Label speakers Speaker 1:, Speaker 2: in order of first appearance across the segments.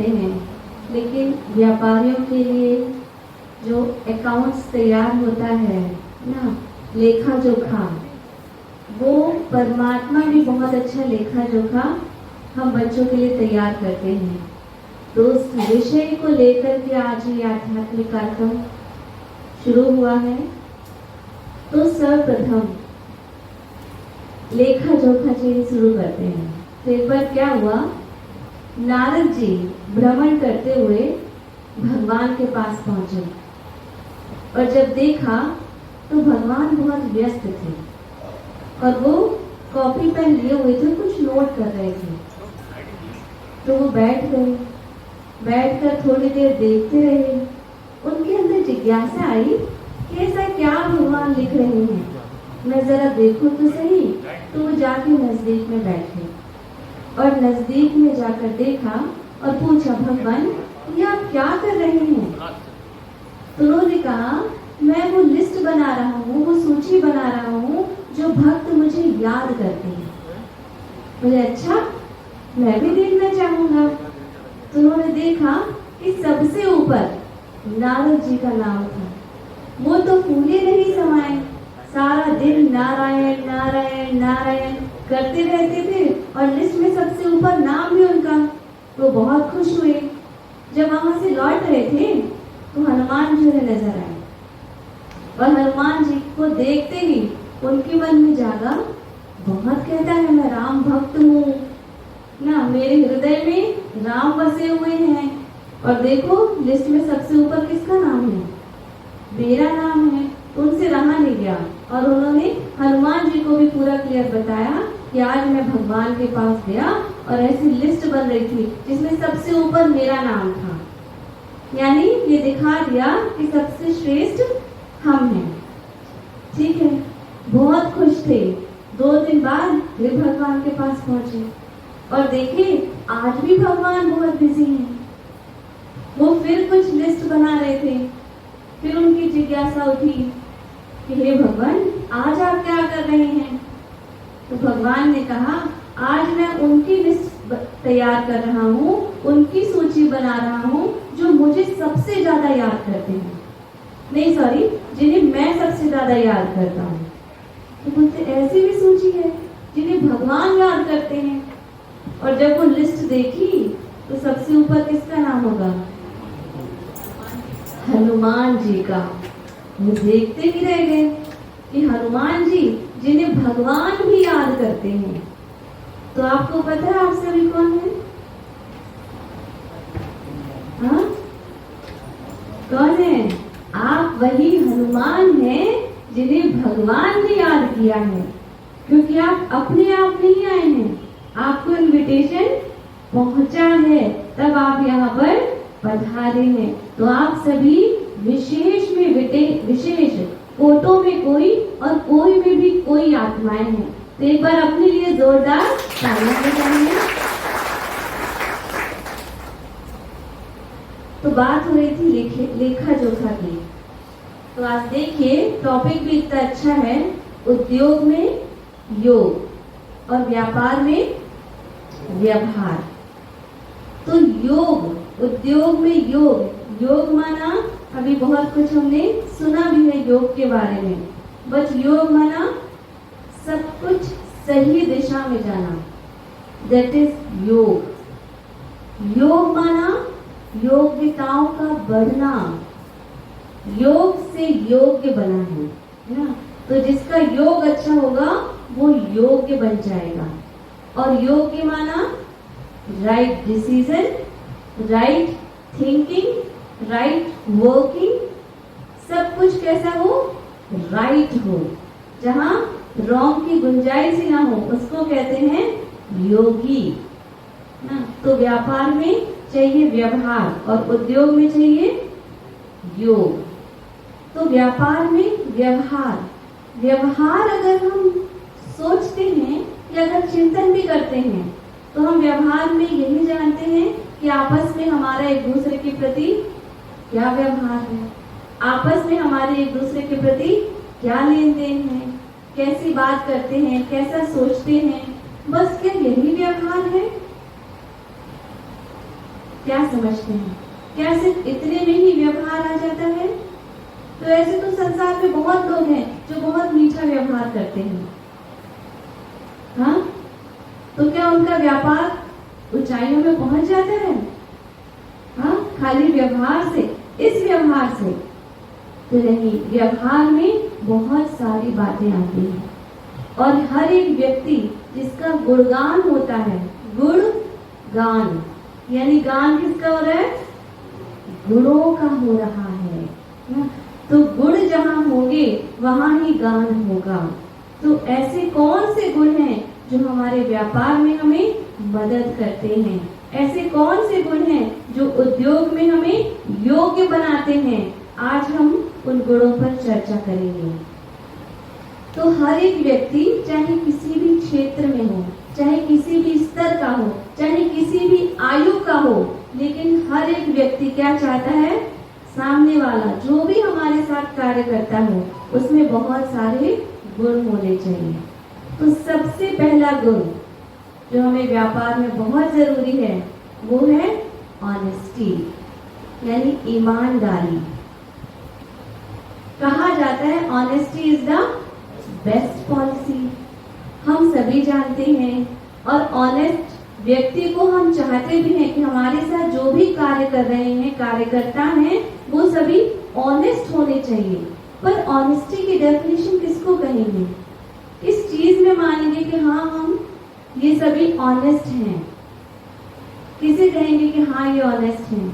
Speaker 1: करते हैं, लेकिन व्यापारियों के लिए जो अकाउंट्स तैयार होता है ना, लेखा जोखा, वो परमात्मा भी बहुत अच्छा लेखा जोखा हम बच्चों के लिए तैयार करते हैं। तो उस विषय को लेकर के आज ये आध्यात्मिक कार्यक्रम शुरू हुआ है। तो सर्वप्रथम लेखा जोखा से शुरू करते हैं। तो एक बार क्या हुआ, नारद जी भ्रमण करते हुए भगवान के पास पहुंचे और जब देखा तो भगवान बहुत व्यस्त थे और वो कॉपी पेन लिए हुए थे, कुछ नोट कर रहे थे। तो वो बैठ गए, बैठकर थोड़ी देर देखते रहे। उनके अंदर जिज्ञासा आई कि ऐसा क्या भगवान लिख रहे हैं, मैं जरा देखूं तो सही। तो वो जाके नजदीक में बैठे और नजदीक में जाकर देखा और पूछा, भगवान ये आप क्या कर रहे हैं? तो उन्होंने कहा, मैं वो लिस्ट बना रहा हूँ, वो सूची बना रहा हूँ जो भक्त मुझे याद करते हैं। मुझे अच्छा, मैं भी देखना चाहूंगा। तो उन्होंने देखा कि सबसे ऊपर नारद जी का नाम था। वो तो फूले नहीं समाये, सारा दिन नारायण नारायण नारायण करते रहते थे और लिस्ट में सबसे ऊपर नाम भी उनका। वो बहुत खुश हुए। जब वहां से लौट रहे थे तो हनुमान जी उन्हें नजर आए और हनुमान जी को देखते ही उनके मन में जागा, बहुत कहता है मैं राम भक्त हूँ ना, मेरे हृदय में राम बसे हुए हैं। और देखो लिस्ट में सबसे ऊपर किसका नाम है? मेरा नाम है। उनसे रहा नहीं गया और उन्होंने हनुमान जी को भी पूरा क्लियर बताया कि आज मैं भगवान के पास गया और ऐसी लिस्ट बन रही थी जिसमें सबसे ऊपर मेरा नाम था। यानी ये दिखा दिया कि सबसे श्रेष्ठ हम हैं। ठीक है, बहुत खुश थे। 2 दिन बाद फिर भगवान के पास पहुंचे और देखिए आज भी भगवान बहुत बिजी हैं। वो फिर कुछ लिस्ट बना रहे थे। फिर उनकी जिज्ञासा उठी कि हे भगवान आज आप क्या कर रहे हैं? तो भगवान ने कहा, आज मैं उनकी लिस्ट तैयार कर रहा हूँ, उनकी सूची बना रहा हूँ जो मुझे सबसे ज्यादा याद करते हैं। नहीं सॉरी, जिन्हें मैं सबसे ज्यादा याद करता हूँ। तो बोलते ऐसी भी सूची है जिन्हें भगवान याद करते हैं। और जब वो लिस्ट देखी तो सबसे ऊपर किसका नाम होगा? हनुमान जी का। वो देखते ही रह गए कि हनुमान जी जिन्हें भगवान भी याद करते हैं। तो आपको पता है आप सभी कौन है? हाँ, कौन है? आप वही हनुमान हैं जिन्हें भगवान ने याद किया है, क्योंकि आप अपने आप नहीं आए हैं, आपको इनविटेशन पहुंचा है, तब आप यहाँ पर पधारे हैं। तो आप सभी विशेष में विशेष, कोटों में कोई और कोई में भी कोई आत्माएं हैं। तो एक बार अपने लिए जोरदार तालियां बजाइए। तो बात हो रही थी लेखा जोखा की। तो आज देखिए टॉपिक भी इतना अच्छा है, उद्योग में योग और व्यापार में व्यवहार। तो योग, उद्योग में योग, योग माना अभी बहुत कुछ हमने सुना भी है योग के बारे में। बस योग माना सब कुछ सही दिशा में जाना, दैट इज योग। योग माना योग्यताओं का बढ़ना, योग से योग्य बना है ना। तो जिसका योग अच्छा होगा वो योग्य बन जाएगा। और योग्य माना right decision, right thinking, right working, सब कुछ कैसा हो? राइट हो। जहां रॉन्ग की गुंजाइश ही ना हो उसको कहते हैं योगी ना। तो व्यापार में चाहिए व्यवहार और उद्योग में चाहिए योग। तो व्यापार में व्यवहार, व्यवहार अगर हम सोचते हैं कि अगर चिंतन भी करते हैं तो हम व्यवहार में यही जानते हैं कि आपस में हमारा एक दूसरे के प्रति क्या व्यवहार है, आपस में हमारे एक दूसरे के प्रति क्या लेन देन है, कैसी बात करते हैं, कैसा सोचते हैं। बस क्या यही व्यवहार है? क्या समझते हैं? क्या सिर्फ इतने में ही व्यवहार आ जाता है? तो ऐसे तो संसार में बहुत लोग हैं जो बहुत मीठा व्यवहार करते हैं। हाँ, तो क्या उनका व्यापार ऊंचाइयों में पहुंच जाता है? हाँ, खाली व्यवहार से, इस व्यवहार से तो नहीं। व्यवहार में बहुत सारी बातें आती हैं और हर एक व्यक्ति जिसका गुणगान होता है, गुण गान, यानी गान किसका हो रहा है? गुणों का हो रहा है ना? तो गुण जहां होंगे वहां ही गान होगा। तो ऐसे कौन से गुण हैं जो हमारे व्यापार में हमें मदद करते हैं? ऐसे कौन से गुण हैं जो उद्योग में हमें योग्य बनाते हैं? आज हम उन गुणों पर चर्चा करेंगे। तो हर एक व्यक्ति चाहे किसी भी क्षेत्र में हो, चाहे किसी भी स्तर का हो, चाहे किसी भी आयु का हो, लेकिन हर एक व्यक्ति क्या चाहता है? सामने वाला जो भी हमारे साथ कार्य करता हो उसमें बहुत सारे गुण होने चाहिए। तो सबसे पहला गुण जो हमें व्यापार में बहुत जरूरी है वो है ऑनेस्टी, यानी ईमानदारी। कहा जाता है honesty is the best policy. हम सभी जानते हैं और ऑनेस्ट व्यक्ति को हम चाहते भी हैं कि हमारे साथ जो भी कार्य कर रहे हैं, कार्यकर्ता हैं, वो सभी ऑनेस्ट होने चाहिए। पर ऑनेस्टी की डेफिनेशन किसको कहेंगे? किस चीज में मानेंगे कि हाँ हम ये सभी ऑनेस्ट हैं? किसे कहेंगे कि हाँ ये ऑनेस्ट हैं?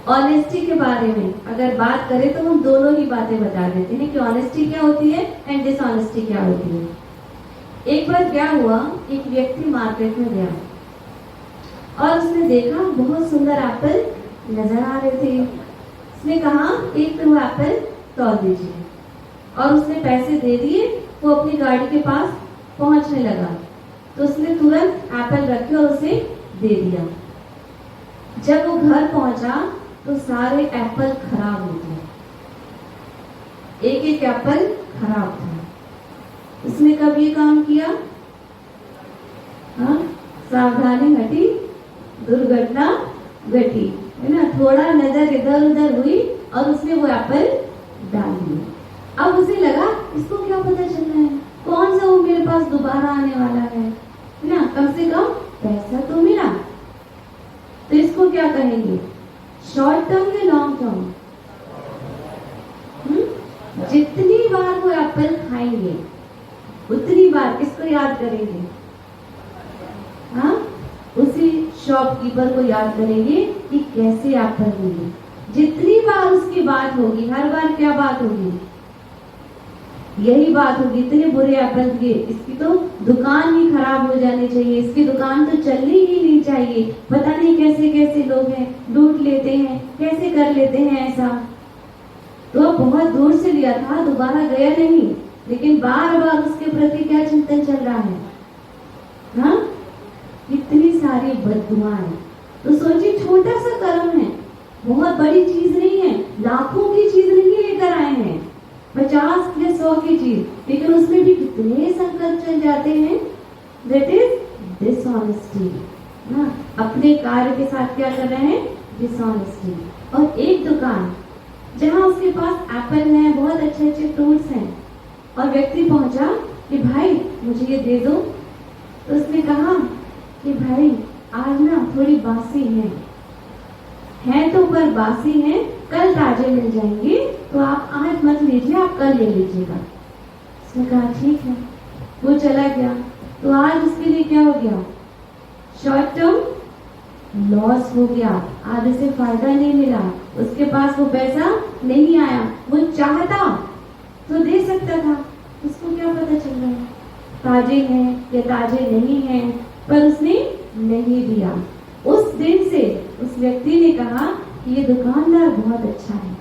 Speaker 1: ऑनेस्टी के बारे में अगर बात करें तो हम दोनों ही बातें बता देते हैं कि ऑनेस्टी क्या होती है एंड डिसऑनेस्टी क्या होती है। एक बार क्या हुआ, एक व्यक्ति मार्केट में गया और उसने देखा बहुत सुंदर एप्पल नजर आ रहे थे। उसने कहा 1 किलो एप्पल तौल दीजिए और उसने पैसे दे दिए। वो अपनी गाड़ी के पास पहुंचने लगा तो उसने तुरंत एप्पल रखे और उसे दे दिया। जब वो घर पहुंचा तो सारे एप्पल खराब हो गए, एक एक एप्पल खराब था। उसने कब ये काम किया? हाँ, सावधानी हटी दुर्घटना घटी, है ना? थोड़ा नजर इधर उधर हुई और उसने वो एप्पल डाल दिया। अब उसे लगा इसको क्या पता चल रहा है, कौन सा वो मेरे पास दोबारा आने वाला है ना? कम से कम पैसा तो मिला। तो इसको क्या कहेंगे? शॉर्ट टर्म या लॉन्ग टर्म? जितनी बार वो एप्पल खाएंगे उतनी बार किसको याद करेंगे? हाँ, उसी शॉपकीपर को याद करेंगे कि कैसे एप्पल मिले। जितनी बार उसकी बात होगी, हर बार क्या बात होगी? यही बात होगी, इतने बुरे एप्पल दिए, इसकी तो दुकान ही खराब हो जानी चाहिए, इसकी दुकान तो चलनी ही नहीं चाहिए। पता नहीं कैसे कैसे लोग हैं, लूट लेते हैं, कैसे कर लेते हैं ऐसा। तो बहुत दूर से लिया था, दोबारा गया नहीं, लेकिन बार बार उसके प्रति क्या चिंतन चल रहा है? हाँ, इतनी सारी बददुआएं। तो सोचिए, छोटा सा कर्म है, बहुत बड़ी चीज नहीं है, लाखों की चीज नहीं लेकर आए हैं, 50 या 100 की चीज, लेकिन उसमें भी कितने संकट चल जाते हैं। दैट इज डिसऑनेस्टी ना। अपने कार्य के साथ क्या कर रहे हैं? डिसऑनेस्टी। और एक दुकान जहां उसके पास एप्पल है, बहुत अच्छे अच्छे फ्रूट्स हैं, और व्यक्ति पहुंचा कि भाई मुझे ये दे दो। तो उसने कहा कि भाई आज ना थोड़ी बासी है तो पर बासी है, कल ताजे मिल जाएंगे, तो आप आज मत लीजिए, आप कल ले लीजिएगा। उसने कहा ठीक है। वो चला गया। तो आज उसके लिए क्या हो गया? शॉर्ट टर्म लॉस हो गया, आज उसे फायदा नहीं मिला, उसके पास वो पैसा नहीं आया। वो चाहता तो दे सकता था, उसको क्या पता चल रहा है ताजे हैं या ताजे नहीं हैं, पर उसने नहीं दिया। उस दिन से उस व्यक्ति ने कहा कि ये दुकानदार बहुत अच्छा है,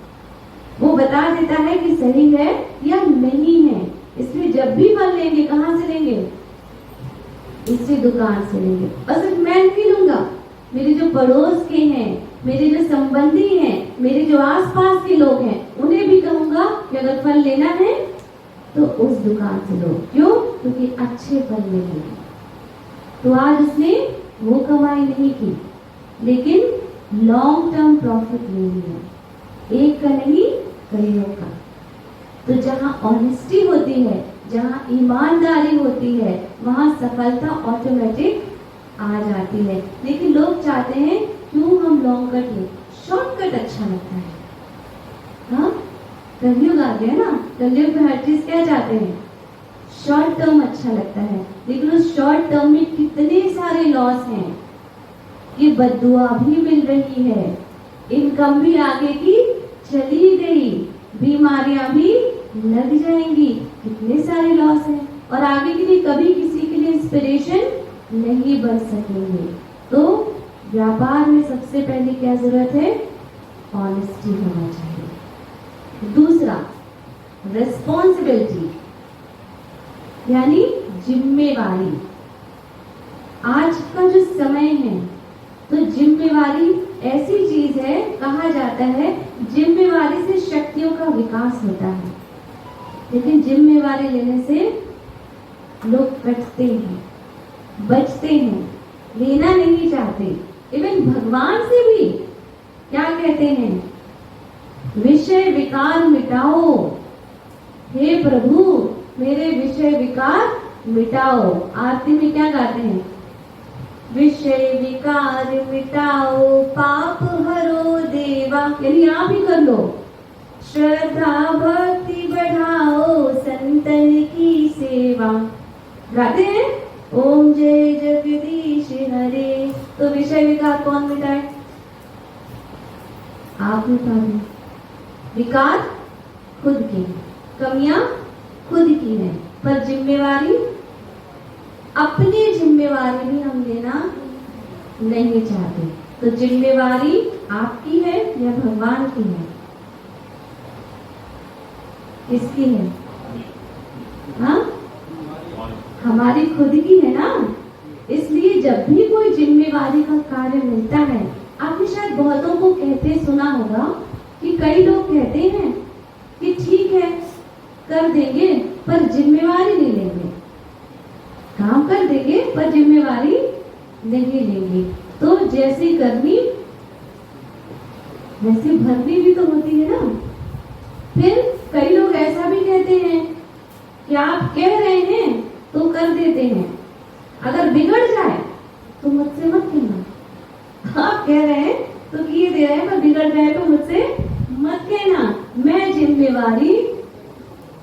Speaker 1: वो बता देता है कि सही है या नहीं है, इसलिए जब भी फल लेंगे कहाँ से लेंगे? इसी दुकान से लेंगे। और सिर्फ मैं नहीं लूंगा, मेरे जो पड़ोस के हैं, मेरे जो संबंधी हैं, मेरे जो आसपास के लोग हैं, उन्हें भी कहूंगा कि अगर फल लेना है तो उस दुकान से लो। क्यों? क्योंकि अच्छे फल मिलेंगे। तो आज उसने वो कमाई नहीं की, लेकिन लॉन्ग टर्म प्रॉफिट नहीं है, एक का नहीं कईयों का। तो जहां ऑनेस्टी होती है, जहां ईमानदारी होती है, वहां सफलता ऑटोमेटिक आ जाती है। लेकिन लोग चाहते हैं क्यों हम लॉन्ग कट लें, शॉर्टकट अच्छा लगता है। हाँ, कलयुग आ गया ना, कलयुग में हर चीज क्या चाहते हैं, शॉर्ट टर्म अच्छा लगता है। लेकिन उस शॉर्ट टर्म में कितने सारे लॉस हैं, ये बद्दुआ भी मिल रही है, इनकम भी आगे की चली गई, बीमारियां भी लग जाएंगी, कितने सारे लॉस हैं, और आगे के लिए कभी किसी के लिए इंस्पिरेशन नहीं बन सकेंगे। तो व्यापार में सबसे पहले क्या जरूरत है, ऑनेस्टी होना चाहिए। दूसरा, रिस्पॉन्सिबिलिटी यानी जिम्मेवारी। आज का जो समय है, तो जिम्मेवारी ऐसी चीज है, कहा जाता है जिम्मेवारी से शक्तियों का विकास होता है। लेकिन जिम्मेवारी लेने से लोग कटते हैं, बचते हैं, लेना नहीं चाहते। इवन भगवान से भी क्या कहते हैं, विषय विकार मिटाओ, हे प्रभु मेरे विषय विकार मिटाओ। आरती में क्या गाते हैं, विषय विकार मिटाओ, पाप हरो देवा, यानी आप ही कर लो। श्रद्धा भक्ति बढ़ाओ, संतन की सेवा। गाते हैं ओम जय जगदीश हरे। तो विषय विकार कौन मिटाए, आप मिटा दो। विकार खुद की, कमियां खुद की है, पर जिम्मेवारी, अपनी जिम्मेवारी भी हम लेना नहीं चाहते। तो जिम्मेवारी आपकी है या भगवान की है, किसकी है? हाँ, हमारी खुद की है ना। इसलिए जब भी कोई जिम्मेवारी का कार्य मिलता है, आपने शायद बहुतों को कहते सुना होगा कि कई लोग कहते हैं कि ठीक है कर देंगे पर जिम्मेवारी नहीं लेंगे, काम कर देंगे पर जिम्मेवारी नहीं लेंगे। तो जैसी करनी वैसी भरनी भी तो होती है ना। फिर कई लोग ऐसा भी कहते हैं कि आप कह रहे हैं तो कर देते हैं, अगर बिगड़ जाए तो मुझसे मत कहना। आप कह रहे हैं तो किए दे रहे हैं, पर बिगड़ जाए तो मुझसे मत कहना, मैं जिम्मेवारी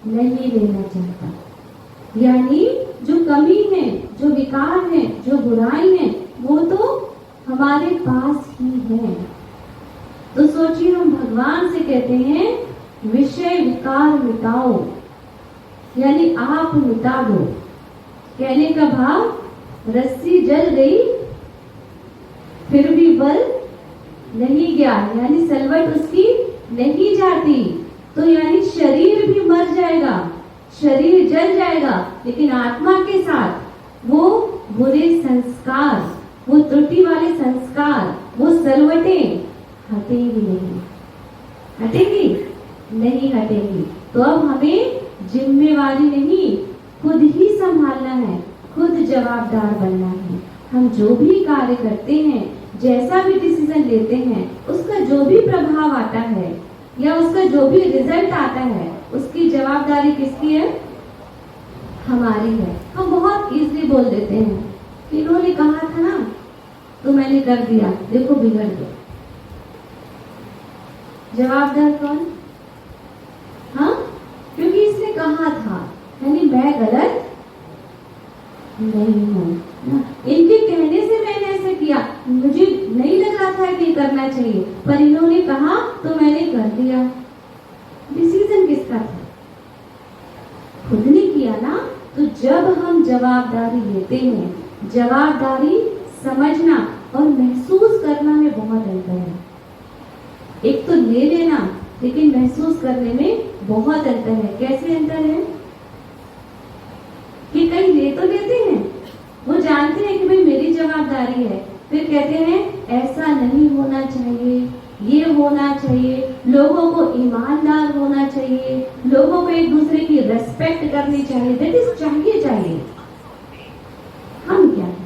Speaker 1: नहीं लेना चाहता। यानी जो कमी है, जो विकार है, जो बुराई है, वो तो हमारे पास ही है। तो सोचिए, हम भगवान से कहते हैं विषय विकार मिटाओ, यानी आप मिटा दो। कहने का भाव, रस्सी जल गई फिर भी बल नहीं गया, यानी सलवट उसकी नहीं जाती। तो यानी शरीर भी मर जाएगा, शरीर जल जाएगा, लेकिन आत्मा के साथ वो बुरे संस्कार, वो त्रुटि वाले संस्कार, वो सलवटें हटेंगी नहीं, हटेंगी नहीं हटेंगी। तो अब हमें जिम्मेवारी नहीं, खुद ही संभालना है, खुद जवाबदार बनना है। हम जो भी कार्य करते हैं, जैसा भी डिसीजन लेते हैं, उसका जो भी प्रभाव आता है या उसका जो भी रिजल्ट आता है, उसकी जवाबदारी किसकी है? हमारी है। हम बहुत इजीली बोल देते हैं कि इन्होंने कहा था ना तो मैंने कर दिया, देखो बिगड़ गया। जवाबदार कौन? हाँ, क्योंकि इसने कहा था, यानी मैं गलत नहीं हूँ। इनके कहने से मैंने ऐसे किया, मुझे नहीं लग रहा था कि करना चाहिए, पर इन्होंने कहा तो मैंने कर दिया। डिसीजन किसका था? खुद ने किया ना। तो जब हम जवाबदारी लेते हैं, जवाबदारी समझना और महसूस करना में बहुत अंतर है। एक तो ले लेना, लेकिन महसूस करने में बहुत अंतर है। कैसे अंतर है? कि कई ले तो लेते हैं, वो जानते हैं कि भाई मेरी जवाबदारी है, फिर कहते हैं ऐसा नहीं होना चाहिए, ये होना चाहिए, लोगों को ईमानदार होना चाहिए, लोगों को एक दूसरे की रेस्पेक्ट करनी चाहिए। दैट इज चाहिए। हम क्या है?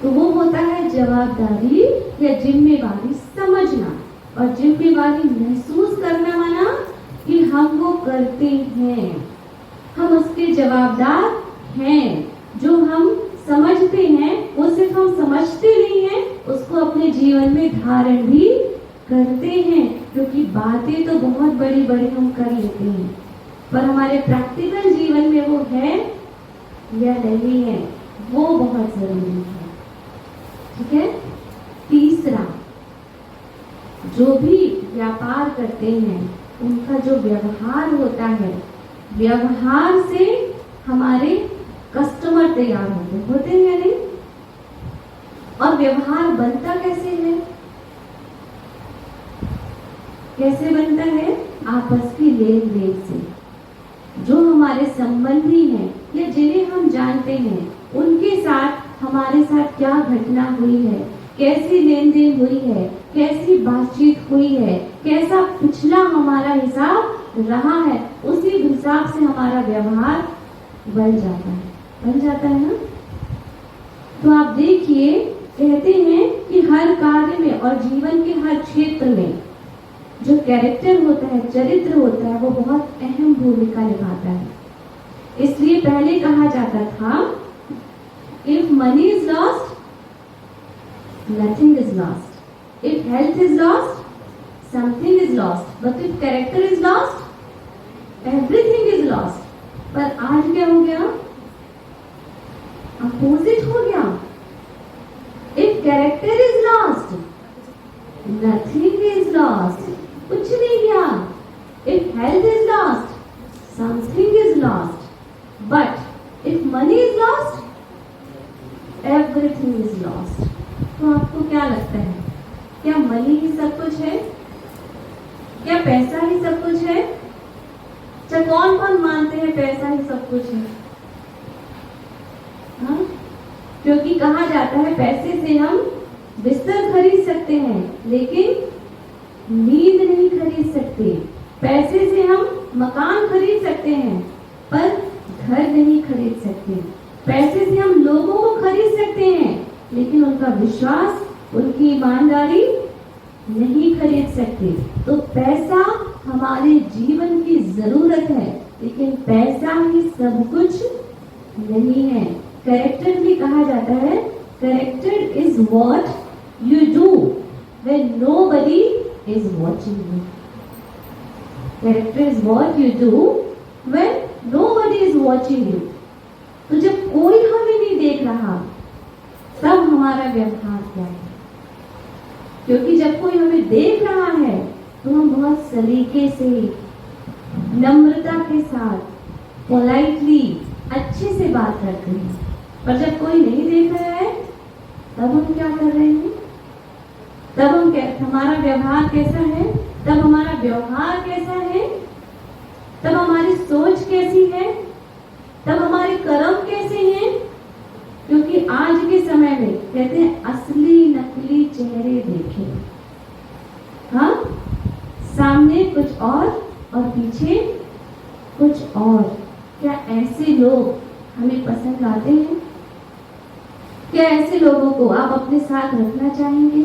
Speaker 1: तो वो होता है जवाबदारी या जिम्मेवारी समझना, और जिम्मेवारी महसूस करना माना कि हम वो करते हैं, हम उसके जवाबदार हैं। जो हम समझते हैं वो सिर्फ हम समझते नहीं हैं, उसको अपने जीवन में धारण भी करते हैं, क्योंकि बातें तो बहुत बड़ी बड़ी हम कर लेते हैं, पर हमारे प्रैक्टिकल जीवन में वो है या नहीं है, वो बहुत जरूरी है। ठीक है। तीसरा, जो भी व्यापार करते हैं उनका जो व्यवहार होता है, व्यवहार से हमारे कस्टमर तैयार होते हैं या नहीं? और व्यवहार बनता कैसे है? कैसे बनता है? आपस की लेन देन से। जो हमारे संबंधी हैं या जिन्हें हम जानते हैं, उनके साथ हमारे साथ क्या घटना हुई है, कैसी लेन देन हुई है, कैसी बातचीत हुई है, कैसा पिछला हमारा हिसाब रहा है, उसी हिसाब से हमारा व्यवहार बन जाता है ना। तो आप देखिए, कहते हैं कि हर कार्य में और जीवन के हर क्षेत्र में जो कैरेक्टर होता है, चरित्र होता है, वो बहुत अहम भूमिका निभाता है। इसलिए पहले कहा जाता था, if money is lost nothing is lost. If health is lost, something is lost. But if character is lost, everything is lost. पर आज क्या हो गया? अपोजिट हो गया। If character is lost, nothing is lost. कुछ नहीं गया। If health is lost, something is lost. But if money is lost, everything is lost. तो आपको क्या लगता है, क्या मनी ही सब कुछ है? क्या पैसा ही सब कुछ है? अच्छा, कौन कौन मानते हैं पैसा ही सब कुछ है? हाँ? क्योंकि कहा जाता है पैसे से हम बिस्तर खरीद सकते हैं, लेकिन नींद नहीं खरीद सकते। पैसे से हम मकान खरीद सकते हैं, पर घर नहीं खरीद सकते। पैसे से हम लोगों को खरीद सकते हैं, लेकिन उनका विश्वास, उनकी ईमानदारी नहीं खरीद सकते। तो पैसा हमारे जीवन की जरूरत है, लेकिन पैसा ही सब कुछ नहीं है। कैरेक्टर भी कहा जाता है, character is what you do when nobody is watching you. Character is what you do when nobody is watching you. तो जब कोई हमें नहीं देख रहा, तब हमारा व्यवहार क्या है? क्योंकि जब कोई हमें देख रहा है तो हम बहुत सलीके से, नम्रता के साथ, पोलाइटली, अच्छे से बात करते हैं। पर जब कोई नहीं देख रहा है, तब हम क्या कर रहे हैं? तब हम हमारा व्यवहार कैसा है? तब हमारा व्यवहार कैसा है? तब हमारी सोच कैसी है? तब हमारे कर्म कैसे हैं? क्योंकि आज के समय में कहते हैं असली नकली चेहरे देखे। हाँ, सामने कुछ और पीछे कुछ और। क्या ऐसे लोग हमें पसंद आते हैं? क्या ऐसे लोगों को आप अपने साथ रखना चाहेंगे?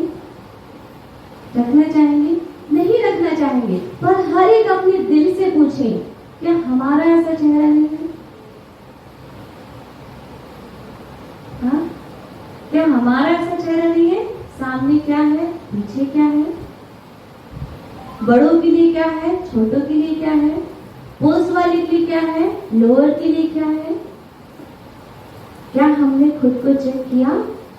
Speaker 1: रखना चाहेंगे? नहीं रखना चाहेंगे। पर हर एक अपने दिल से पूछे, क्या हमारा ऐसा चेहरा नहीं है? हाँ? क्या हमारा ऐसा चेहरा नहीं है? सामने क्या है, पीछे क्या है, बड़ों के लिए क्या है, छोटों के लिए क्या है, पोस्ट वाले के लिए क्या है, लोअर के लिए क्या है? क्या हमने खुद को चेक किया?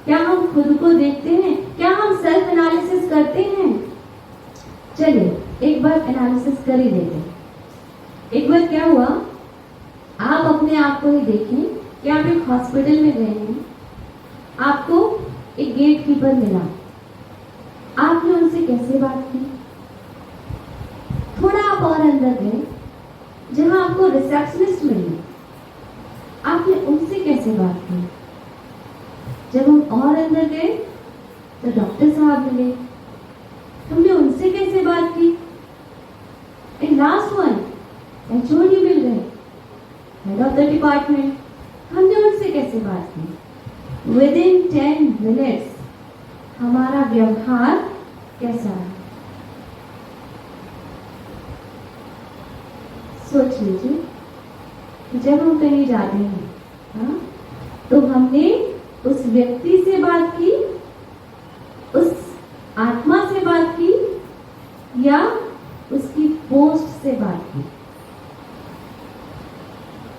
Speaker 1: क्या हम खुद को देखते हैं? क्या हम सेल्फ एनालिसिस करते हैं? चलिए एक बार एनालिसिस कर ही लेते हैं। एक बार क्या हुआ, आप अपने आप को ही देखें कि आप एक हॉस्पिटल में गए हैं, आपको एक गेट कीपर मिला, आपने उनसे कैसे बात की? थोड़ा आप और अंदर गए, जहां आपको रिसेप्शनिस्ट मिली, आपने उनसे कैसे बात की? जब हम और अंदर गए तो डॉक्टर साहब मिले, हमने उनसे कैसे बात की? एंड लास्ट वन एचओडी मिल गए, हेड ऑफ द डिपार्टमेंट, हमने उनसे कैसे बात की? विद इन 10 मिनट्स हमारा व्यवहार कैसा है? सोच लीजिए, जब हम कहीं जाते हैं, हाँ, तो हमने उस व्यक्ति से बात की, उस आत्मा से बात की, या उसकी पोस्ट से बात की?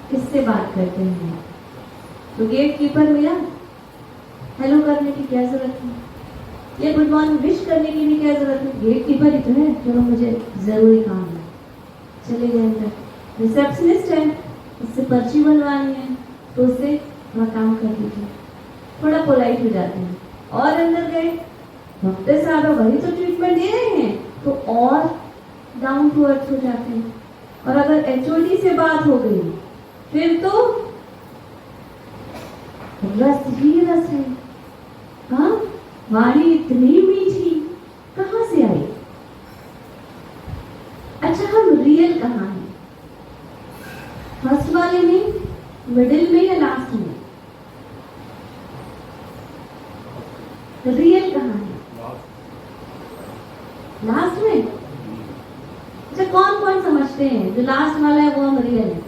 Speaker 1: किससे बात करते हैं? तो गेट कीपर मिला, हेलो करने की क्या जरूरत है? ये गुड मॉर्निंग विश करने की भी क्या जरूरत है? गेट कीपर ही तो है, चलो मुझे जरूरी काम है, चले गए अंदर। रिसेप्शनिस्ट है, उससे पर्ची बनवानी है, तो उससे वहाँ काम कर दीजिए, थोड़ा पोलाइट हो जाते हैं। और अंदर गए, डॉक्टर साहब वही तो ट्रीटमेंट दे रहे हैं, तो और डाउन टू अर्थ हो जाते हैं। और अगर एचओडी से बात हो गई, फिर तो रस ही रस है। हाँ, वाणी इतनी मीठी कहाँ से आई? अच्छा, हम रियल कहाँ हैं? फर्स्ट वाले में, मिडिल में, या लास्ट में? रियल कहाँ है? लास्ट में। अच्छा, कौन कौन समझते हैं जो लास्ट वाला है वो हम रियल है?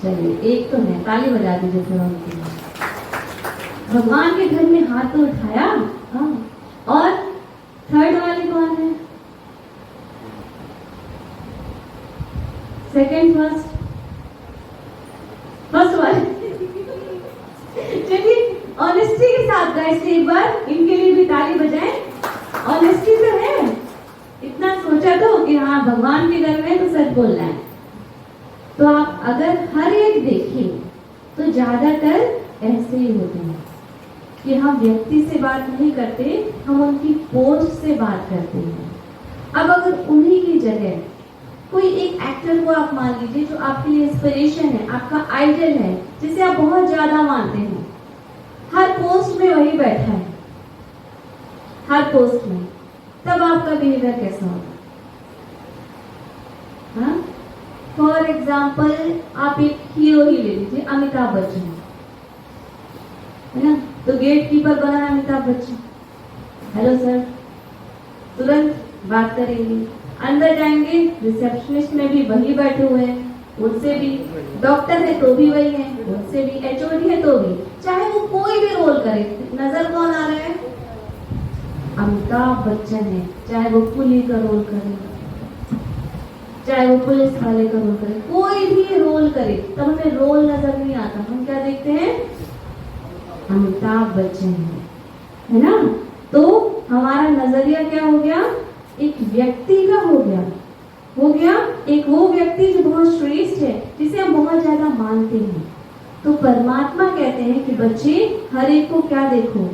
Speaker 1: चलिए, एक तो है, ताली बजा दीजिए फिर उनके लिए। भगवान के घर में हाथ तो उठाया, हाँ। और थर्ड वाले कौन है? सेकंड, फर्स्ट वाले। चलिए, ऑनेस्टी के साथ गाइस एक बार इनके लिए भी ताली बजाएं। ऑनेस्टी तो है, इतना सोचा तो कि हाँ भगवान के घर में तो सच बोलना है। तो आप अगर हर एक देखें तो ज्यादातर ऐसे ही होते हैं कि हम व्यक्ति से बात नहीं करते, हम उनकी पोस्ट से बात करते हैं। अब अगर उन्हीं की जगह कोई एक एक्टर को आप मान लीजिए जो आपके लिए इंस्पिरेशन है, आपका आइडल है, जिसे आप बहुत ज्यादा मानते हैं, हर पोस्ट में वही बैठा है, हर पोस्ट में, तब आपका बिहेवियर कैसा होगा? हाँ, फॉर एग्जाम्पल आप एक हीरो ही ले लीजिए, अमिताभ बच्चन, है ना? तो गेट कीपर बना अमिताभ बच्चन, हेलो सर, तुरंत बात करेंगे। अंदर जाएंगे, रिसेप्शनिस्ट में भी वही बैठे हुए हैं, उनसे भी, डॉक्टर है तो भी वही है, उनसे भी, एचओडी है तो भी, चाहे वो कोई भी रोल करे, नजर कौन आ रहा है? अमिताभ बच्चन है। चाहे वो कुली का रोल करे, चाहे वो पुलिस वाले का रोल करे, कोई भी रोल करे, तब हमें रोल नजर नहीं आता, हम क्या देखते हैं? अमिताभ बच्चन है ना? तो हमारा नजरिया क्या हो गया? एक व्यक्ति का हो गया एक वो व्यक्ति जो बहुत श्रेष्ठ है, जिसे हम बहुत ज्यादा मानते हैं। तो परमात्मा कहते हैं कि बच्चे, हर एक को क्या देखो?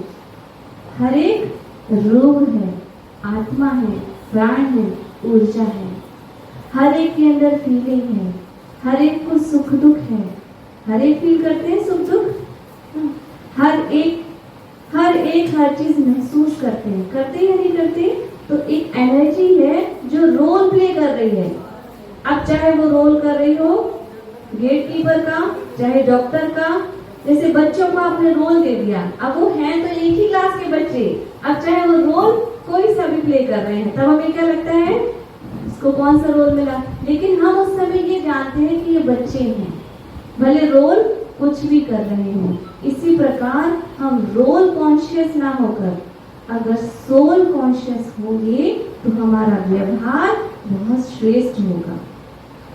Speaker 1: हर एक रूह है, आत्मा है, प्राण है, ऊर्जा है, हर एक के अंदर फीलिंग है, हर एक को सुख दुख है, हर एक फील करते हैं सुख दुख, हर एक हर चीज महसूस करते हैं या नहीं करते? तो एक एनर्जी है जो रोल प्ले कर रही है। अब चाहे वो रोल कर रही हो गेट कीपर का, चाहे डॉक्टर का, जैसे बच्चों को आपने रोल दे दिया, अब वो हैं तो एक ही क्लास के बच्चे, अब चाहे वो रोल कोई सा भी प्ले कर रहे हैं, तब हमें क्या लगता है? इसको कौन सा रोल मिला? लेकिन हम उस समय ये जानते हैं कि ये बच्चे हैं, भले रोल कुछ भी कर रहे हो। इसी प्रकार हम रोल कॉन्शियस ना होकर अगर सोल कॉन्शियस होंगे तो हमारा व्यवहार बहुत श्रेष्ठ होगा।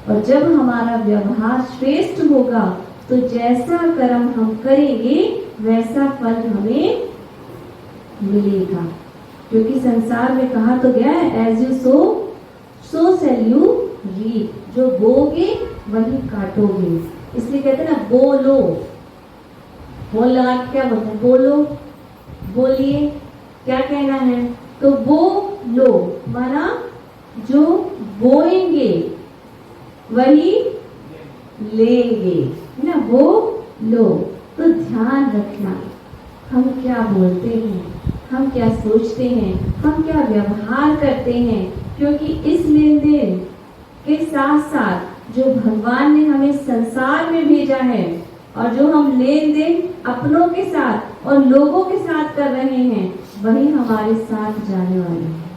Speaker 1: और जब हमारा व्यवहार श्रेष्ठ होगा तो जैसा कर्म हम करेंगे वैसा फल हमें मिलेगा। क्योंकि संसार में कहा तो गया है, as you sow shall you reap, जो बोगे वही काटोगे। इसलिए कहते हैं ना, बोलो, बोल लगा क्या बोलते हैं? बोलो, बोलिए, क्या कहना है? तो बोलो माना जो बोएंगे वही लेंगे, है ना? वो लो। तो ध्यान रखना, हम क्या बोलते हैं, हम क्या सोचते हैं, हम क्या व्यवहार करते हैं, क्योंकि इस लेन देन के साथ साथ जो भगवान ने हमें संसार में भेजा है और जो हम लेन देन अपनों के साथ और लोगों के साथ कर रहे हैं वही हमारे साथ जाने वाले हैं।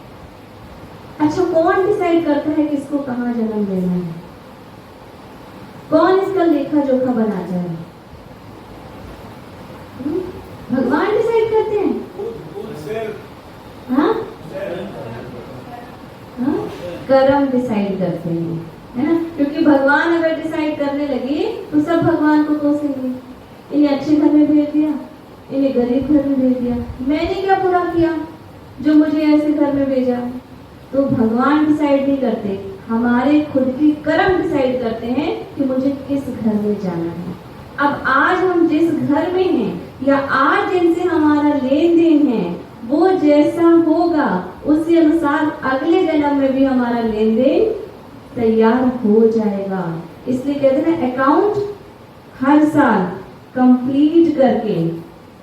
Speaker 1: अच्छा, कौन डिसाइड करता है किसको कहाँ जन्म देना है? कौन इसका लेखा जोखा बनाता है? भगवान डिसाइड करते हैं। हाँ, कर्म डिसाइड करते हैं, है ना? क्योंकि भगवान अगर डिसाइड करने लगे तो सब भगवान को कोसेंगे। इन्हें अच्छे घर में भेज दिया, इन्हें गरीब घर में भेज दिया, मैंने क्या बुरा किया जो मुझे ऐसे घर में भेजा? तो भगवान डिसाइड नहीं करते, हमारे खुद की कर्म डिसाइड करते हैं कि मुझे किस घर में जाना है। अब आज हम जिस घर में हैं या आज जिनसे हमारा लेन देन है वो जैसा होगा उसी अनुसार अगले जन्म में भी हमारा लेन देन तैयार हो जाएगा। इसलिए कहते हैं अकाउंट हर साल कंप्लीट करके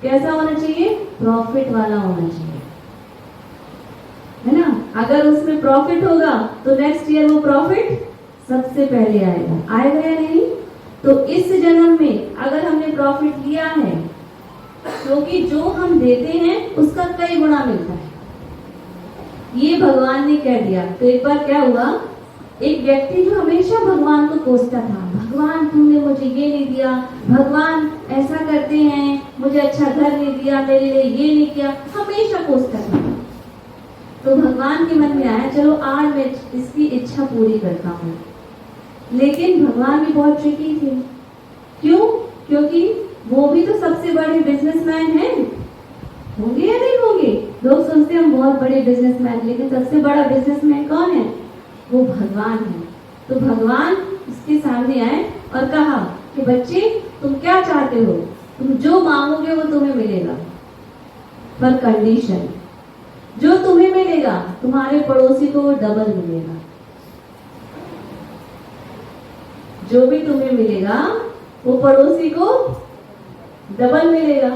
Speaker 1: कैसा होना चाहिए? प्रॉफिट वाला होना चाहिए, है ना? अगर उसमें प्रॉफिट होगा तो नेक्स्ट ईयर वो प्रॉफिट सबसे पहले आएगा या नहीं? तो इस जन्म में अगर हमने प्रॉफिट लिया है, क्योंकि जो हम देते हैं उसका कई गुना मिलता है, ये भगवान ने कह दिया। तो एक बार क्या हुआ, एक व्यक्ति जो हमेशा भगवान को कोसता था, भगवान तुमने मुझे ये नहीं दिया, भगवान ऐसा करते हैं, मुझे अच्छा घर नहीं दिया, मेरे लिए ये नहीं किया, हमेशा कोसता था। तो भगवान के मन में आया चलो आज मैं इसकी इच्छा पूरी करता हूँ। लेकिन भगवान भी बहुत ट्रिकी थे। क्यों? क्योंकि वो भी तो सबसे बड़े बिजनेसमैन हैं। होंगे या नहीं होंगे? लोग सोचते हैं हम बहुत बड़े बिजनेसमैन, लेकिन सबसे बड़ा बिजनेसमैन कौन है? वो भगवान है। तो भगवान उसके सामने आए और कहा कि बच्चे तुम क्या चाहते हो? तुम जो मांगोगे वो तुम्हें मिलेगा, पर कंडीशन, जो तुम्हें मिलेगा तुम्हारे पड़ोसी को वो डबल मिलेगा। जो भी तुम्हें मिलेगा वो पड़ोसी को डबल मिलेगा।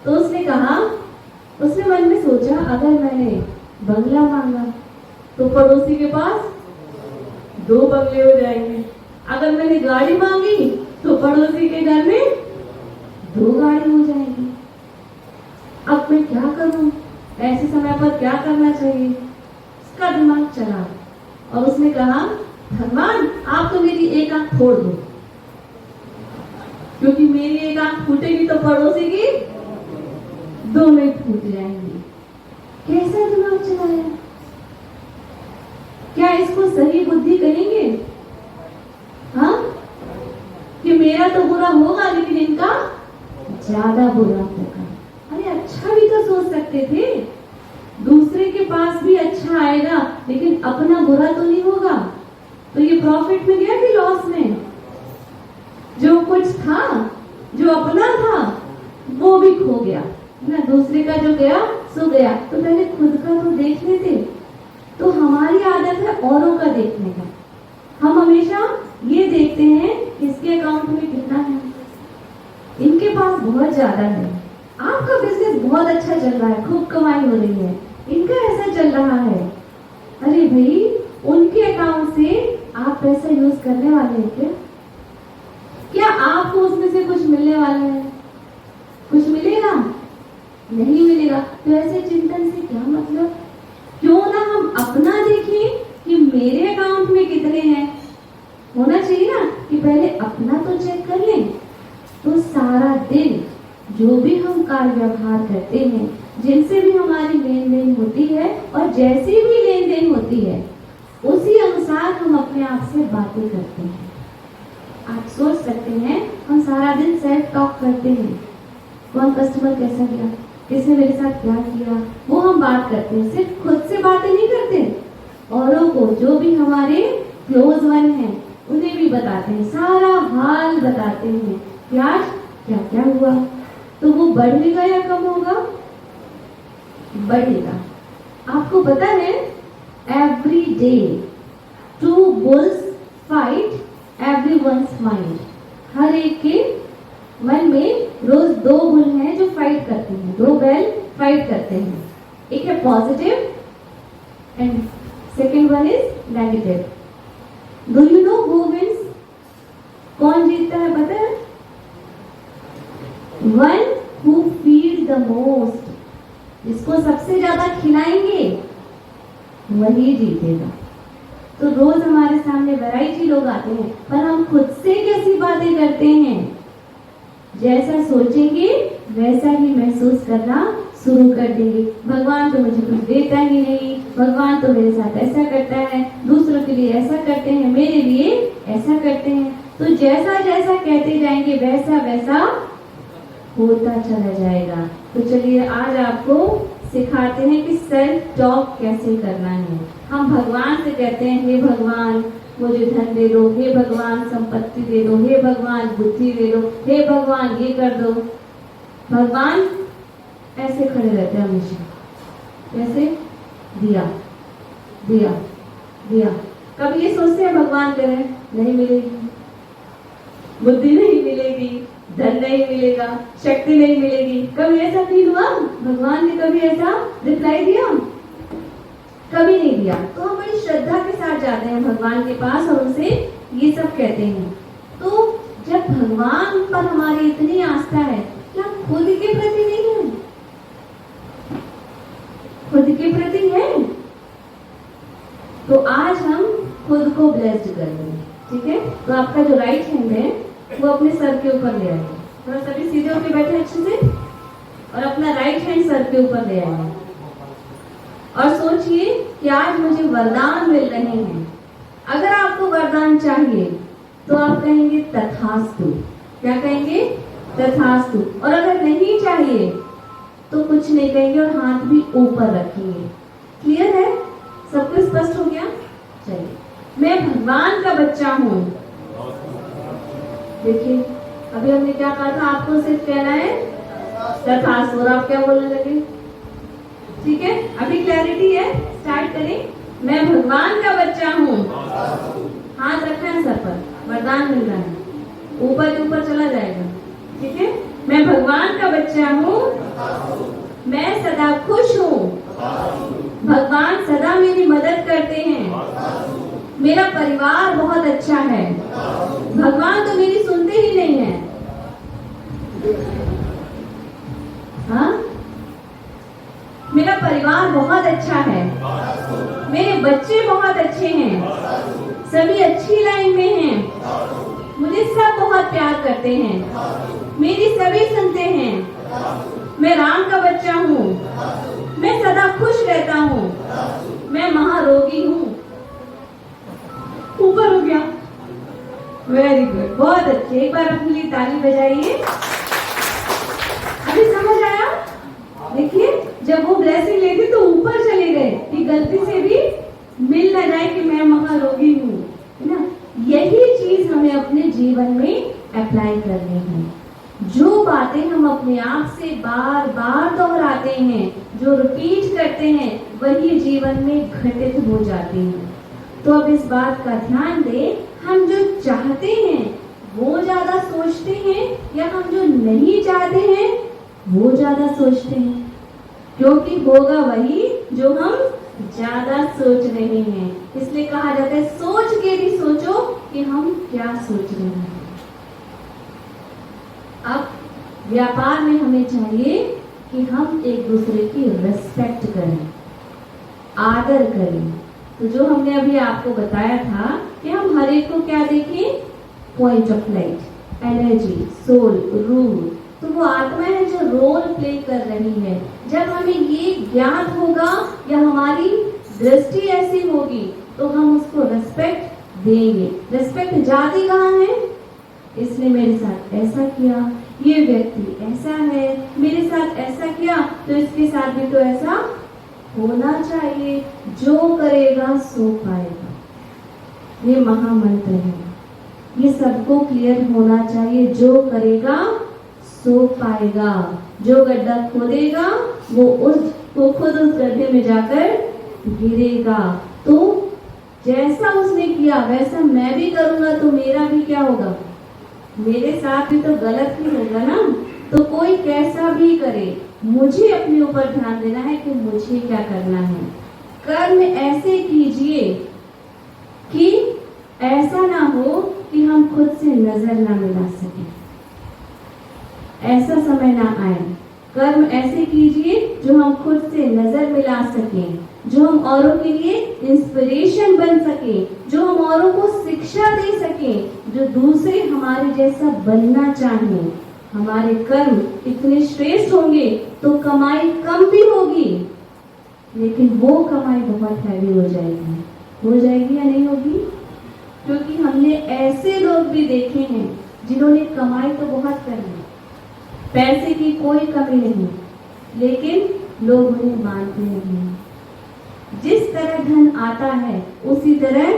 Speaker 1: तो उसने कहा, उसने मन में सोचा अगर मैंने बंगला मांगा तो पड़ोसी के पास 2 बंगले हो जाएंगे, अगर मैंने गाड़ी मांगी तो पड़ोसी के घर में 2 गाड़ी हो जाएंगी। अब मैं क्या करूं? ऐसे समय पर क्या करना चाहिए? उसका दिमाग चला और उसने कहा भगवान आप तो मेरी एक आंख फोड़ दो, क्योंकि मेरी एक आंख फूटेगी तो पड़ोसी की दोनों फूट जाएंगी। कैसा दिमाग चलाया? क्या इसको सही बुद्धि कहेंगे? हाँ, कि मेरा तो बुरा होगा लेकिन इनका ज्यादा बुरा होगा। अरे अच्छा भी तो सोच सकते थे, दूसरे के पास भी अच्छा आएगा लेकिन अपना बुरा तो नहीं होगा। तो ये प्रॉफिट में गया कि लॉस में? जो कुछ था, जो अपना था वो भी खो गया ना, दूसरे का जो गया सो गया। तो पहले खुद का तो देख लेते। तो हमारी आदत है औरों का देखने का। हम हमेशा ये देखते हैं किसके अकाउंट में कितना है, इनके पास बहुत ज्यादा है, आपका बिजनेस बहुत अच्छा चल रहा है, खूब कमाई हो रही है, इनका ऐसा चल रहा है। अरे भाई, उनके अकाउंट से आप पैसा यूज करने वाले हैं क्या? क्या आपको उसमें से कुछ मिलने वाला है? कुछ मिलेगा? नहीं मिलेगा। तो ऐसे चिंतन से क्या मतलब? क्यों ना हम अपना देखें कि मेरे अकाउंट में कितने हैं। होना चाहिए ना कि पहले अपना तो चेक कर लें। तो सारा दिन जो भी हम कार्य व्यवहार करते हैं, जिनसे भी हमारी लेन देन होती है और जैसी भी लेन देन होती है उसी अनुसार हम अपने आप से बातें करते हैं। आप सोच सकते हैं हम सारा दिन सेल्फ टॉक करते हैं, कौन कस्टमर कैसा गया, किसने मेरे साथ क्या किया, वो हम बात करते हैं। सिर्फ खुद से बातें नहीं करते, औरों को, जो भी हमारे क्लोज वन हैं उन्हें भी बताते हैं, सारा हाल बताते हैं कि आज क्या क्या हुआ। तो वो बढ़ेगा या कम होगा? बढ़ेगा। आपको पता है every day 2 bulls fight everyone's mind। हर एक के मन में रोज 2 बुल हैं जो फाइट करते हैं, 2 बैल फाइट करते हैं। एक है positive and second one is negative. Do you know who wins? कौन जीतता है पता है? One who feed the most, जिसको सबसे ज्यादा खिलाएंगे वही जीतेगा। तो रोज हमारे सामने वैरायटी लोग आते हैं, पर हम खुद से कैसी बातें करते हैं? जैसा सोचेंगे वैसा ही महसूस करना शुरू कर देंगे। भगवान तो मुझे कुछ देता ही नहीं, भगवान तो मेरे साथ ऐसा करता है, दूसरों के लिए ऐसा करते हैं, मेरे लिए ऐसा करते हैं। तो जैसा जैसा कहते जाएंगे वैसा वैसा होता चला जाएगा। तो चलिए आज आपको सिखाते हैं कि सेल्फ टॉक कैसे करना है। हम भगवान से कहते हैं, हे भगवान मुझे धन दे दो, हे भगवान संपत्ति दे दो, हे भगवान बुद्धि दे दो, हे भगवान ये कर दो। भगवान ऐसे खड़े रहते हैं हमेशा, कैसे? दिया दिया दिया। कभी ये सोचते हैं भगवान करें नहीं मिलेगी, बुद्धि नहीं मिलेगी, धन नहीं मिलेगा, शक्ति नहीं मिलेगी। कभी ऐसा फील हुआ? भगवान ने कभी ऐसा रिप्लाई दिया? कभी नहीं दिया। तो हम बड़ी श्रद्धा के साथ जाते हैं भगवान के पास और उनसे ये सब कहते हैं। तो जब भगवान पर हमारी इतनी आस्था है, क्या खुद के प्रति नहीं है? खुद के प्रति है। तो आज हम खुद को ब्लेस्ड करेंगे, ठीक है? तो आपका जो राइट हैंड है वो अपने सर के ऊपर ले आइए। थोड़ा सभी सीधे होकर बैठे अच्छे से, और अपना राइट हैंड सर के ऊपर ले आइए और सोचिए कि आज मुझे वरदान मिल रहे हैं। अगर आपको वरदान चाहिए तो आप कहेंगे तथास्तु। क्या कहेंगे? तथास्तु। और अगर नहीं चाहिए तो कुछ नहीं कहेंगे और हाथ भी ऊपर रखेंगे। क्लियर है? सबको स्पष्ट हो गया? चलिए, मैं भगवान का बच्चा हूं। देखिए अभी हमने क्या कहा था, आपको सिर्फ कहना है तथास्तु, और आप क्या बोलने लगे? ठीक है, अभी क्लैरिटी है। स्टार्ट करें। मैं भगवान का बच्चा हूँ। हाथ रखना है सर पर, वरदान मिल रहा है, ऊपर ही ऊपर चला जाएगा। ठीक है, मैं भगवान का बच्चा हूँ, मैं सदा खुश हूँ, भगवान सदा मेरी मदद करते हैं, मेरा परिवार बहुत अच्छा है, भगवान तो मेरी सुनते ही नहीं है। हाँ, मेरा परिवार बहुत अच्छा है, मेरे बच्चे बहुत अच्छे हैं, सभी अच्छी लाइन में हैं, मुझे सब बहुत प्यार करते हैं, मेरी सभी सुनते हैं, मैं राम का बच्चा हूँ, मैं सदा खुश रहता हूँ, मैं महारोगी हूँ। ऊपर हो गया। वेरी गुड, बहुत अच्छे। एक बार अपने लिए ताली बजाइए। अभी समझ आया? देखिए जब वो ब्लेसिंग लेते तो ऊपर चले गए कि गलती से भी मिल ना जाए कि मैं महारोगी हूँ, है ना? यही चीज हमें अपने जीवन में अप्लाई करनी है। जो बातें हम अपने आप से बार बार दोहराते हैं, जो रिपीट करते हैं, वही जीवन में घटित हो जाती हैं। तो अब इस बात का ध्यान दें, हम जो चाहते हैं वो ज्यादा सोचते हैं या हम जो नहीं चाहते हैं वो ज्यादा सोचते हैं? क्योंकि होगा वही जो हम ज्यादा सोच रहे हैं। इसलिए कहा जाता है सोच के भी सोचो कि हम क्या सोच रहे हैं। अब व्यापार में हमें चाहिए कि हम एक दूसरे की रिस्पेक्ट करें, आदर करें। तो जो हमने अभी आपको बताया था कि हम हर एक को क्या देखें? Point of light, energy, soul, rule. तो वो आत्मा है जो रोल प्ले कर रही है। जब हमें ये ज्ञान होगा या हमारी दृष्टि ऐसी होगी तो हम उसको रिस्पेक्ट देंगे। रिस्पेक्ट जाती कहाँ है? इसने मेरे साथ ऐसा किया, ये व्यक्ति ऐसा है, मेरे साथ ऐसा किया तो इसके साथ भी तो ऐसा होना चाहिए। जो करेगा सो पाएगा, ये महामंत्र है। ये सबको क्लियर होना चाहिए। जो करेगा सो पाएगा। जो गड्ढा खोदेगा वो खुद उस गड्ढे में जाकर गिरेगा। तो जैसा उसने किया वैसा मैं भी करूंगा तो मेरा भी क्या होगा? मेरे साथ भी तो गलत ही होगा ना। तो कोई कैसा भी करे, मुझे अपने ऊपर ध्यान देना है कि मुझे क्या करना है। कर्म ऐसे कीजिए कि ऐसा ना हो कि हम खुद से नजर ना मिला सके। ऐसा समय ना आए। कर्म ऐसे कीजिए जो हम खुद से नजर मिला सकें, जो हम औरों के लिए इंस्पिरेशन बन सके, जो हम औरों को शिक्षा दे सके, जो दूसरे हमारे जैसा बनना चाहें। हमारे कर्म इतने श्रेष्ठ होंगे तो कमाई कम भी होगी, लेकिन वो कमाई बहुत हैवी हो जाएगी या नहीं होगी? क्योंकि हमने ऐसे लोग भी देखे हैं जिन्होंने कमाई तो बहुत कर ली, पैसे की कोई कमी नहीं, लेकिन लोग उन्हें मानते नहीं। जिस तरह धन आता है उसी तरह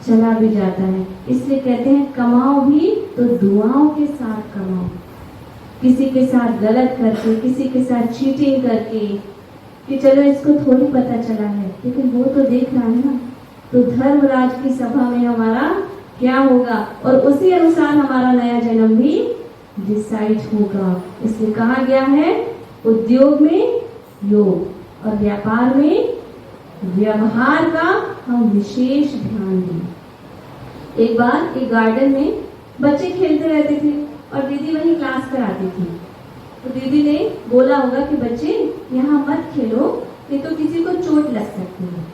Speaker 1: चला भी जाता है। इसलिए कहते हैं कमाओ भी तो दुआओं के साथ कमाओ। किसी के साथ गलत करके, किसी के साथ चीटिंग करके कि चलो इसको थोड़ी पता चला है, लेकिन वो तो देख रहा है ना, तो धर्मराज की सभा में हमारा क्या होगा और उसी अनुसार हमारा नया जन्म भी डिसाइड होगा। इसलिए कहा गया है उद्योग में योग और व्यापार में व्यवहार का हम विशेष ध्यान दें। एक बार एक गार्डन में बच्चे खेलते रहते थे और दीदी वहीं क्लास कराती थी। तो दीदी ने बोला होगा कि बच्चे यहाँ मत खेलो, नहीं तो किसी को चोट लग सकती है।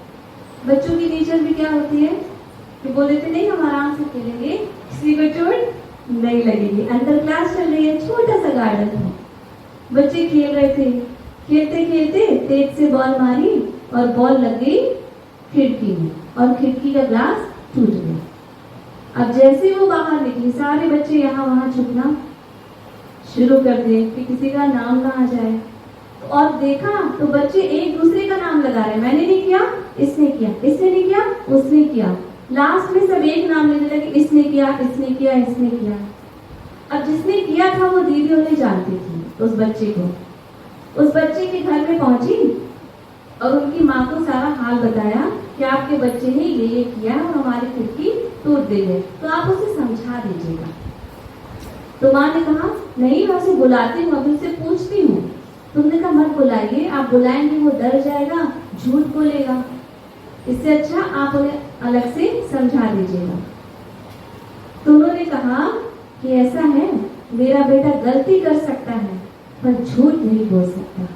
Speaker 1: बच्चों की नेचर भी क्या होती है कि बोले थे नहीं हम आराम से खेलेंगे, किसी को चोट नहीं लगेगी। अंदर क्लास चल रही है, छोटा सा गार्डन है, बच्चे खेल रहे थे। खेलते खेलते तेज से बॉल मारी और बॉल लग गई खिड़की में और खिड़की का ग्लास टूट गया। अब जैसे वो बाहर निकली, सारे बच्चे यहाँ वहां छुपना शुरू कर दिए कि किसी का नाम ना आ जाए। और देखा तो बच्चे एक दूसरे का नाम लगा रहे, मैंने नहीं किया, इसने किया, इसने नहीं किया, उसने किया। लास्ट में सब एक नाम लेने लगे, इसने किया, इसने किया, इसने किया। अब जिसने किया था वो दीदी उन्हें जानती थी, उस बच्चे को। उस बच्चे के घर में पहुंची और उनकी माँ को सारा हाल बताया कि आपके बच्चे ने ये किया और हमारी खिड़की टूट गई है, तो आप उसे समझा दीजिएगा। तो माँ ने कहा नहीं, मैं उसे बुलाती हूँ, अभी उसे पूछती हूँ। तुमने कहा मत बुलाइए, आप बुलाएंगे वो डर जाएगा, झूठ बोलेगा, इससे अच्छा आप उन्हें अलग से समझा दीजिएगा। तो उन्होंने कहा कि ऐसा है, मेरा बेटा गलती कर सकता है पर झूठ नहीं बोल सकता,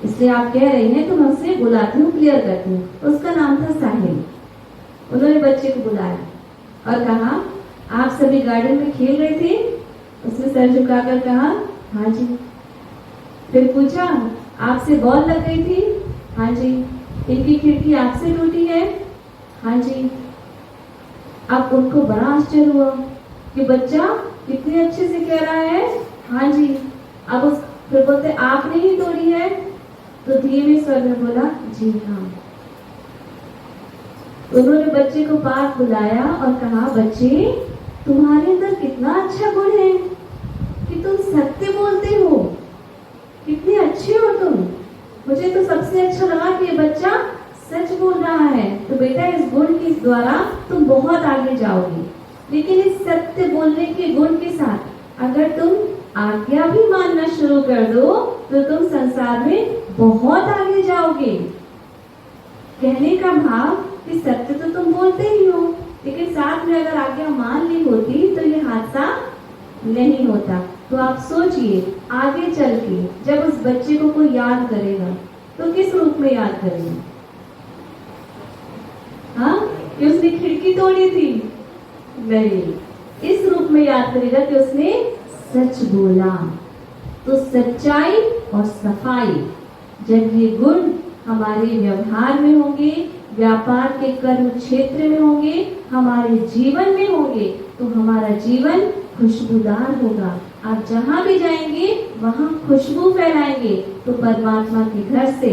Speaker 1: इसलिए आप कह रहे हैं तो मैं उसे बुलाती हूँ, क्लियर करती हूँ। उसका नाम था साहिल। उन्होंने बच्चे को बुलाया और कहा आप सभी गार्डन में खेल रहे थे? उसने सर झुकाकर कहा हाँ जी। फिर पूछा आपसे बॉल लग गई थी? हाँ जी। इनकी खिड़की आपसे टूटी है? हाँ जी। अब उनको बड़ा आश्चर्य हुआ कि बच्चा कितने अच्छे से कह रहा है हाँ जी। अब उस फिर बोलते आपने ही तोड़ी है? तो धीमे स्वर में बोला जी हाँ। उन्होंने बच्चे को पास बुलाया और कहा बच्चे तुम्हारे अंदर कितना अच्छा गुण है कि तुम सत्य बोलते हो, कितने अच्छे हो तुम। मुझे तो सबसे अच्छा लगा कि ये बच्चा सच बोल रहा है। तो बेटा इस गुण के द्वारा तुम बहुत आगे जाओगे, लेकिन इस सत्य बोलने के गुण के साथ अगर तुम आज्ञा भी मानना शुरू कर दो तो तुम संसार में बहुत आगे जाओगे। कहने का भाव कि सत्य तो तुम बोलते ही हो, लेकिन साथ में अगर आज्ञा मान ली होती तो ये हादसा नहीं होता। तो आप सोचिए आगे चल के जब उस बच्चे को कोई याद करेगा तो किस रूप में याद करेगा? हाँ, कि उसने खिड़की तोड़ी थी? नहीं, इस रूप में याद करेगा कि उसने सच बोला। तो सच्चाई और सफाई जब ये गुण हमारे व्यवहार में होंगे, व्यापार के कर्म क्षेत्र में होंगे, हमारे जीवन में होंगे, तो हमारा जीवन खुशबूदार होगा। आप जहाँ भी जाएंगे वहाँ खुशबू फैलाएंगे। तो परमात्मा के घर से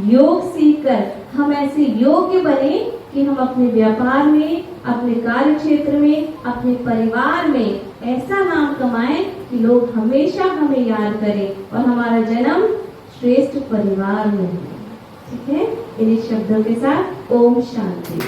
Speaker 1: योग सीखकर हम ऐसे योग्य बने कि हम अपने व्यापार में, अपने कार्य क्षेत्र में, अपने परिवार में ऐसा नाम कमाएं कि लोग हमेशा हमें याद करें और हमारा जन्म श्रेष्ठ परिवार में हो। ठीक है, इन्हीं शब्दों के साथ ओम शांति।